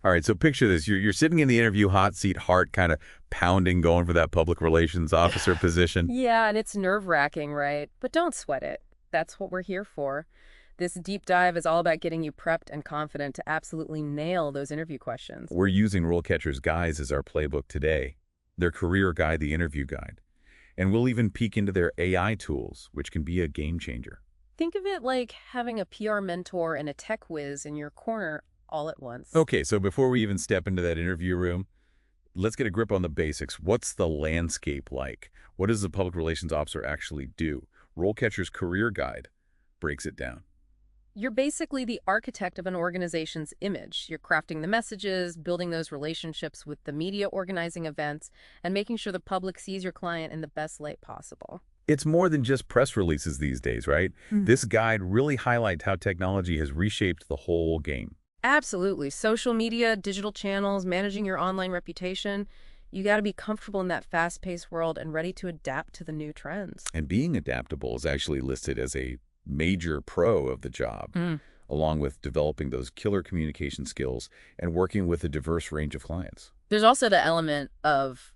All right, so picture this. You're sitting in the interview hot seat, heart kind of pounding, going for that public relations officer position. Yeah, and it's nerve-wracking, right? But don't sweat it. That's what we're here for. This deep dive is all about getting you prepped and confident to absolutely nail those interview questions. We're using RoleCatcher's guides as our playbook today, their career guide, the interview guide. And we'll even peek into their AI tools, which can be a game changer. Think of it like having a PR mentor and a tech whiz in your corner all at once. Okay, so before we even step into that interview room, let's get a grip on the basics. What's the landscape like? What does the public relations officer actually do? RoleCatcher's career guide breaks it down. You're basically the architect of an organization's image. You're crafting the messages, building those relationships with the media, organizing events, and making sure the public sees your client in the best light possible. It's more than just press releases these days, right? This guide really highlights how technology has reshaped the whole game. Absolutely. Social media, digital channels, managing your online reputation. You got to be comfortable in that fast-paced world and ready to adapt to the new trends. And being adaptable is actually listed as a major pro of the job, along with developing those killer communication skills and working with a diverse range of clients. There's also the element of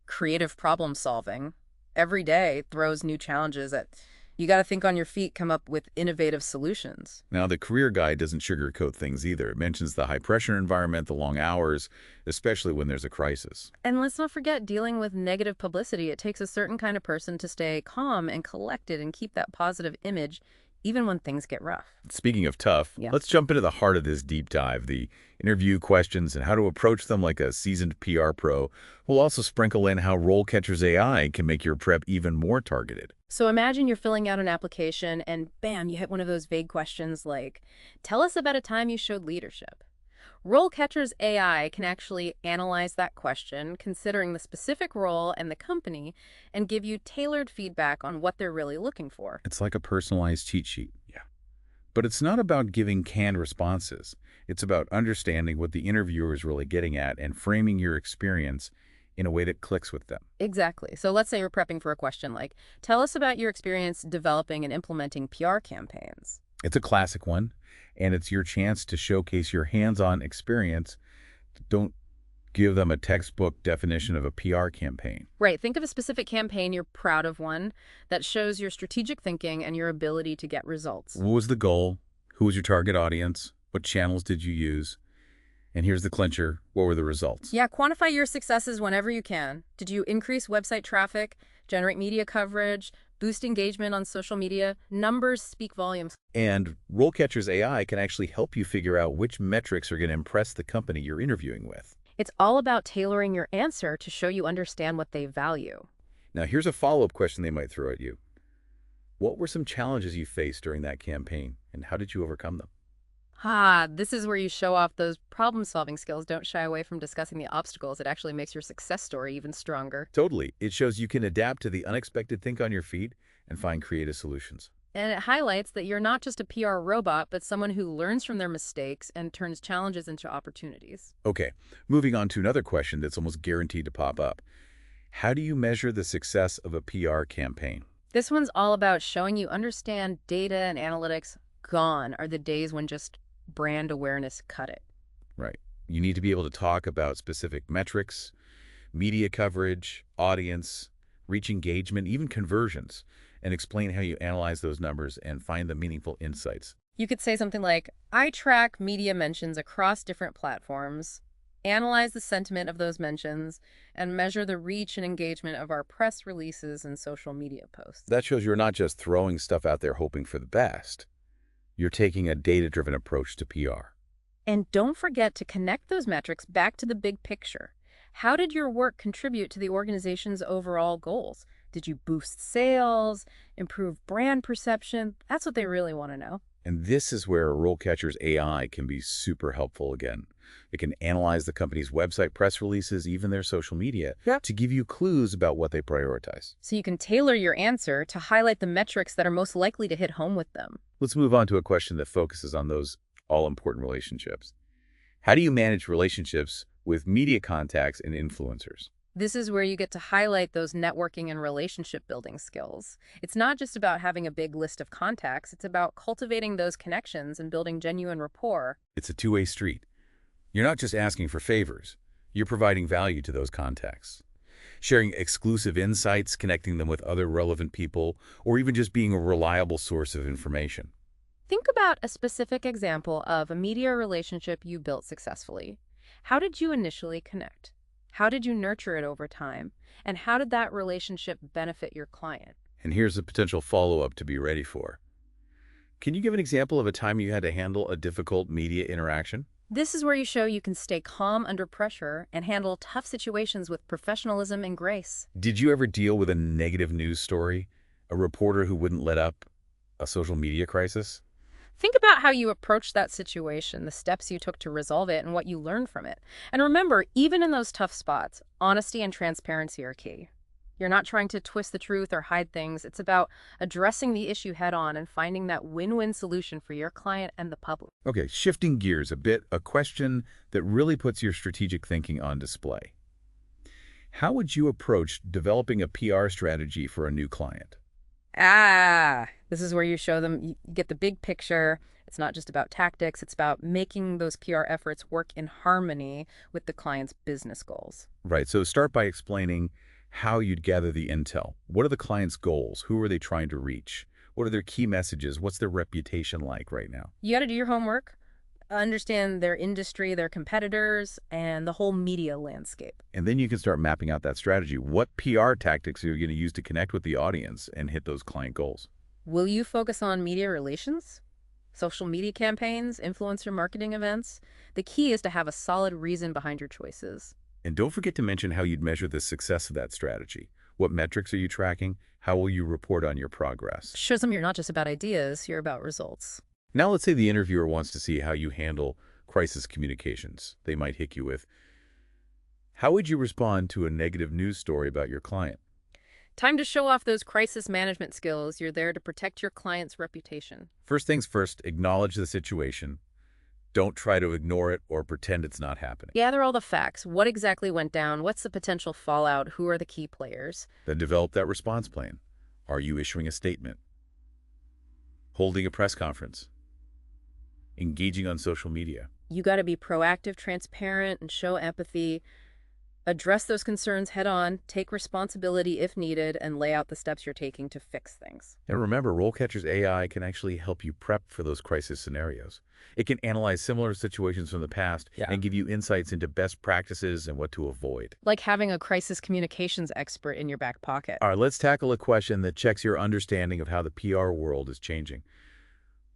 creative problem solving. Every day throws new challenges that you got to think on your feet, come up with innovative solutions. Now, the career guide doesn't sugarcoat things either. It mentions the high-pressure environment, the long hours, especially when there's a crisis. And let's not forget dealing with negative publicity. It takes a certain kind of person to stay calm and collected and keep that positive image even when things get rough. Speaking of tough, Yeah. let's jump into the heart of this deep dive, the interview questions and how to approach them like a seasoned PR pro. We'll also sprinkle in how RoleCatcher's AI can make your prep even more targeted. So imagine you're filling out an application and bam, you hit one of those vague questions like, tell us about a time you showed leadership. RoleCatcher's AI can actually analyze that question, considering the specific role and the company, and give you tailored feedback on what they're really looking for. It's like a personalized cheat sheet. Yeah. But it's not about giving canned responses. It's about understanding what the interviewer is really getting at and framing your experience in a way that clicks with them. Exactly. So let's say you're prepping for a question like, tell us about your experience developing and implementing PR campaigns. It's a classic one, and it's your chance to showcase your hands-on experience. Don't give them a textbook definition of a PR campaign. Right. Think of a specific campaign you're proud of, one that shows your strategic thinking and your ability to get results. What was the goal? Who was your target audience? What channels did you use? And here's the clincher. What were the results? Yeah, quantify your successes whenever you can. Did you increase website traffic, generate media coverage, boost engagement on social media? Numbers speak volumes. And RoleCatcher's AI can actually help you figure out which metrics are going to impress the company you're interviewing with. It's all about tailoring your answer to show you understand what they value. Now, here's a follow-up question they might throw at you. What were some challenges you faced during that campaign, and how did you overcome them? This is where you show off those problem-solving skills. Don't shy away from discussing the obstacles. It actually makes your success story even stronger. Totally. It shows you can adapt to the unexpected, think on your feet, and find creative solutions. And it highlights that you're not just a PR robot, but someone who learns from their mistakes and turns challenges into opportunities. Okay, moving on to another question that's almost guaranteed to pop up. How do you measure the success of a PR campaign? This one's all about showing you understand data and analytics. Gone are the days when just brand awareness cut it. Right. You need to be able to talk about specific metrics, media coverage, audience, reach engagement, even conversions, and explain how you analyze those numbers and find the meaningful insights. You could say something like, I track media mentions across different platforms, analyze the sentiment of those mentions, and measure the reach and engagement of our press releases and social media posts. That shows you're not just throwing stuff out there hoping for the best. You're taking a data-driven approach to PR. And don't forget to connect those metrics back to the big picture. How did your work contribute to the organization's overall goals? Did you boost sales, improve brand perception? That's what they really want to know. And this is where RoleCatcher's AI can be super helpful again. It can analyze the company's website, press releases, even their social media, to give you clues about what they prioritize. So you can tailor your answer to highlight the metrics that are most likely to hit home with them. Let's move on to a question that focuses on those all-important relationships. How do you manage relationships with media contacts and influencers? This is where you get to highlight those networking and relationship building skills. It's not just about having a big list of contacts. It's about cultivating those connections and building genuine rapport. It's a two-way street. You're not just asking for favors. You're providing value to those contacts. Sharing exclusive insights, connecting them with other relevant people, or even just being a reliable source of information. Think about a specific example of a media relationship you built successfully. How did you initially connect? How did you nurture it over time? And how did that relationship benefit your client? And here's a potential follow-up to be ready for. Can you give an example of a time you had to handle a difficult media interaction? This is where you show you can stay calm under pressure and handle tough situations with professionalism and grace. Did you ever deal with a negative news story? A reporter who wouldn't let up? A social media crisis? Think about how you approached that situation, the steps you took to resolve it, and what you learned from it. And remember, even in those tough spots, honesty and transparency are key. You're not trying to twist the truth or hide things. It's about addressing the issue head on and finding that win-win solution for your client and the public. Okay, shifting gears a bit, a question that really puts your strategic thinking on display. How would you approach developing a PR strategy for a new client? This is where you show them, you get the big picture. It's not just about tactics. It's about making those PR efforts work in harmony with the client's business goals. Right, so start by explaining how you'd gather the intel. What are the client's goals? Who are they trying to reach? What are their key messages? What's their reputation like right now? You got to do your homework, understand their industry, their competitors, and the whole media landscape. And then you can start mapping out that strategy. What PR tactics are you going to use to connect with the audience and hit those client goals? Will you focus on media relations, social media campaigns, influencer marketing events? The key is to have a solid reason behind your choices. And don't forget to mention how you'd measure the success of that strategy. What metrics are you tracking? How will you report on your progress? Shows them you're not just about ideas, you're about results. Now let's say the interviewer wants to see how you handle crisis communications. They might hit you with, how would you respond to a negative news story about your client? Time to show off those crisis management skills. You're there to protect your client's reputation. First things first, acknowledge the situation. Don't try to ignore it or pretend it's not happening. Gather all the facts. What exactly went down? What's the potential fallout? Who are the key players? Then develop that response plan. Are you issuing a statement? Holding a press conference? Engaging on social media? You got to be proactive, transparent, and show empathy. Address those concerns head on, take responsibility if needed, and lay out the steps you're taking to fix things. And remember, RoleCatcher's AI can actually help you prep for those crisis scenarios. It can analyze similar situations from the past and give you insights into best practices and what to avoid. Like having a crisis communications expert in your back pocket. All right, let's tackle a question that checks your understanding of how the PR world is changing.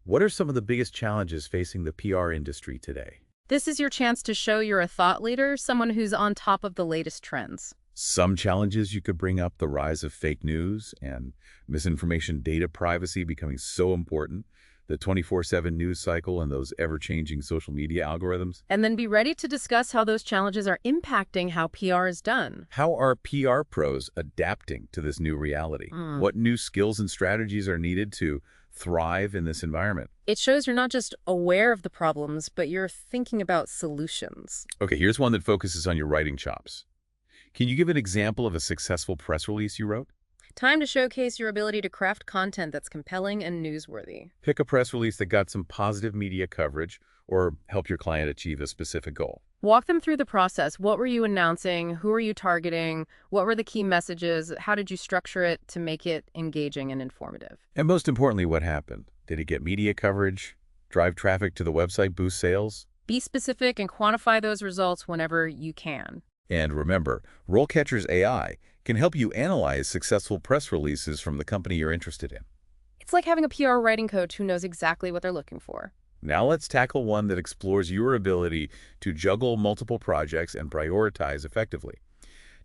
What are some of the biggest challenges facing the PR industry today? This is your chance to show you're a thought leader, someone who's on top of the latest trends. Some challenges you could bring up: the rise of fake news and misinformation, data privacy becoming so important, the 24/7 news cycle, and those ever-changing social media algorithms. And then be ready to discuss how those challenges are impacting how PR is done. How are PR pros adapting to this new reality? What new skills and strategies are needed to thrive in this environment? It shows you're not just aware of the problems, but you're thinking about solutions. Okay, here's one that focuses on your writing chops. Can you give an example of a successful press release you wrote? Time to showcase your ability to craft content that's compelling and newsworthy. Pick a press release that got some positive media coverage or help your client achieve a specific goal. Walk them through the process. What were you announcing? Who are you targeting? What were the key messages? How did you structure it to make it engaging and informative? And most importantly, what happened? Did it get media coverage, drive traffic to the website, boost sales? Be specific and quantify those results whenever you can. And remember, RoleCatcher's AI can help you analyze successful press releases from the company you're interested in. It's like having a PR writing coach who knows exactly what they're looking for. Now let's tackle one that explores your ability to juggle multiple projects and prioritize effectively.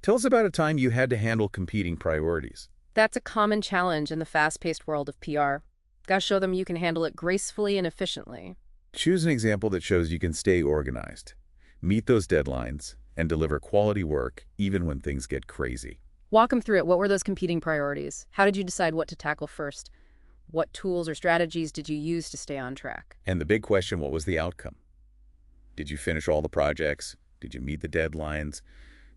Tell us about a time you had to handle competing priorities. That's a common challenge in the fast-paced world of PR. Gotta show them you can handle it gracefully and efficiently. Choose an example that shows you can stay organized, meet those deadlines, and deliver quality work even when things get crazy. Walk them through it. What were those competing priorities? How did you decide what to tackle first? What tools or strategies did you use to stay on track? And the big question, what was the outcome? Did you finish all the projects? Did you meet the deadlines?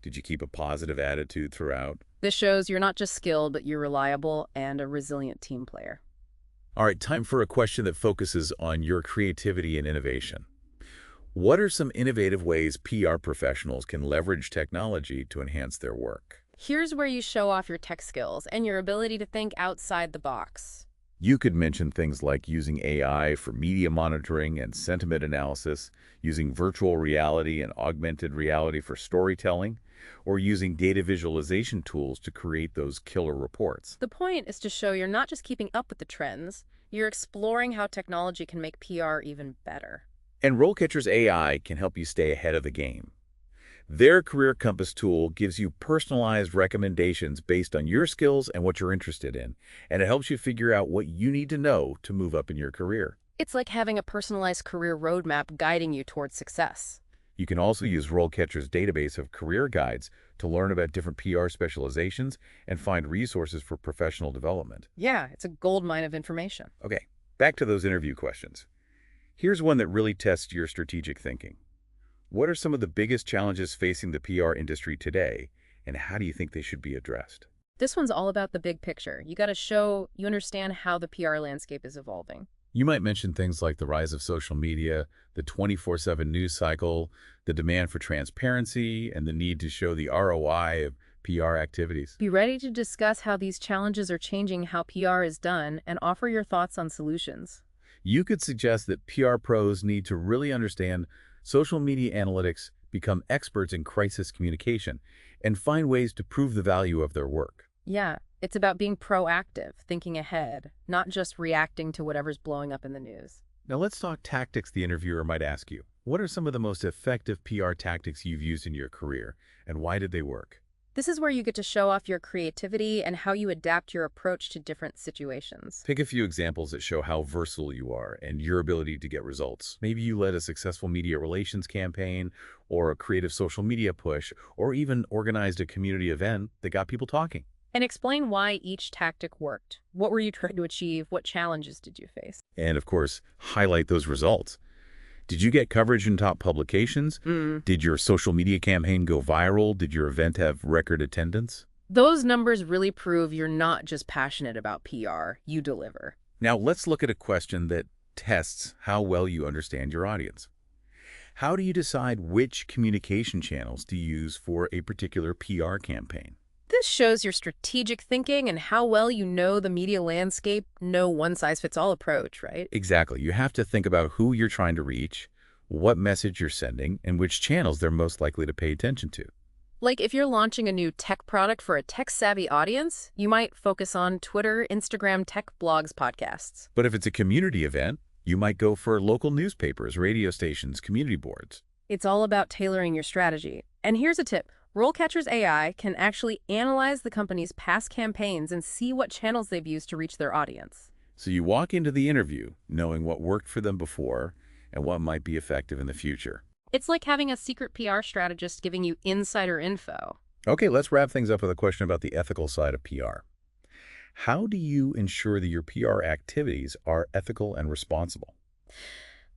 Did you keep a positive attitude throughout? This shows you're not just skilled, but you're reliable and a resilient team player. All right, time for a question that focuses on your creativity and innovation. What are some innovative ways PR professionals can leverage technology to enhance their work? Here's where you show off your tech skills and your ability to think outside the box. You could mention things like using AI for media monitoring and sentiment analysis, using virtual reality and augmented reality for storytelling, or using data visualization tools to create those killer reports. The point is to show you're not just keeping up with the trends, you're exploring how technology can make PR even better. And RoleCatcher's AI can help you stay ahead of the game. Their Career Compass tool gives you personalized recommendations based on your skills and what you're interested in, and it helps you figure out what you need to know to move up in your career. It's like having a personalized career roadmap guiding you towards success. You can also use RoleCatcher's database of career guides to learn about different PR specializations and find resources for professional development. Yeah, it's a goldmine of information. Okay, back to those interview questions. Here's one that really tests your strategic thinking. What are some of the biggest challenges facing the PR industry today, and how do you think they should be addressed? This one's all about the big picture. You got to show you understand how the PR landscape is evolving. You might mention things like the rise of social media, the 24/7 news cycle, the demand for transparency, and the need to show the ROI of PR activities. Be ready to discuss how these challenges are changing how PR is done and offer your thoughts on solutions. You could suggest that PR pros need to really understand social media analytics, become experts in crisis communication, and find ways to prove the value of their work. Yeah, it's about being proactive, thinking ahead, not just reacting to whatever's blowing up in the news. Now let's talk tactics. The interviewer might ask you, what are some of the most effective PR tactics you've used in your career, and why did they work? This is where you get to show off your creativity and how you adapt your approach to different situations. Pick a few examples that show how versatile you are and your ability to get results. Maybe you led a successful media relations campaign, or a creative social media push, or even organized a community event that got people talking. And explain why each tactic worked. What were you trying to achieve? What challenges did you face? And of course, highlight those results. Did you get coverage in top publications? Did your social media campaign go viral? Did your event have record attendance? Those numbers really prove you're not just passionate about PR, you deliver. Now let's look at a question that tests how well you understand your audience. How do you decide which communication channels to use for a particular PR campaign? This shows your strategic thinking and how well you know the media landscape. No one-size-fits-all approach, right? Exactly. You have to think about who you're trying to reach, what message you're sending, and which channels they're most likely to pay attention to. Like if you're launching a new tech product for a tech-savvy audience, you might focus on Twitter, Instagram, tech blogs, podcasts. But if it's a community event, you might go for local newspapers, radio stations, community boards. It's all about tailoring your strategy. And here's a tip. RoleCatcher's AI can actually analyze the company's past campaigns and see what channels they've used to reach their audience. So you walk into the interview knowing what worked for them before and what might be effective in the future. It's like having a secret PR strategist giving you insider info. Okay, let's wrap things up with a question about the ethical side of PR. How do you ensure that your PR activities are ethical and responsible?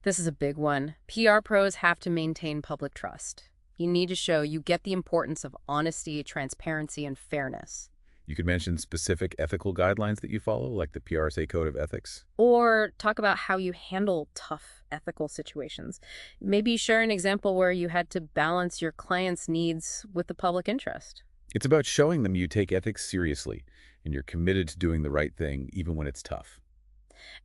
This is a big one. PR pros have to maintain public trust. You need to show you get the importance of honesty, transparency, and fairness. You could mention specific ethical guidelines that you follow, like the PRSA Code of Ethics. Or talk about how you handle tough ethical situations. Maybe share an example where you had to balance your client's needs with the public interest. It's about showing them you take ethics seriously and you're committed to doing the right thing even when it's tough.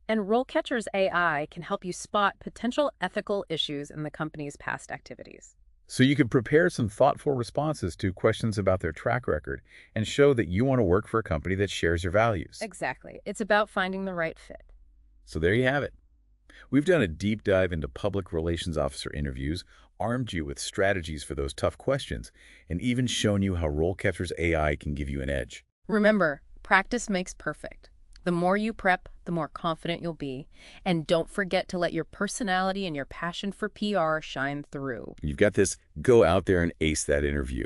And RoleCatcher's AI can help you spot potential ethical issues in the company's past activities. So you could prepare some thoughtful responses to questions about their track record and show that you want to work for a company that shares your values. Exactly. It's about finding the right fit. So there you have it. We've done a deep dive into public relations officer interviews, armed you with strategies for those tough questions, and even shown you how RoleCatcher's AI can give you an edge. Remember, practice makes perfect. The more you prep, the more confident you'll be. And don't forget to let your personality and your passion for PR shine through. You've got this. Go out there and ace that interview.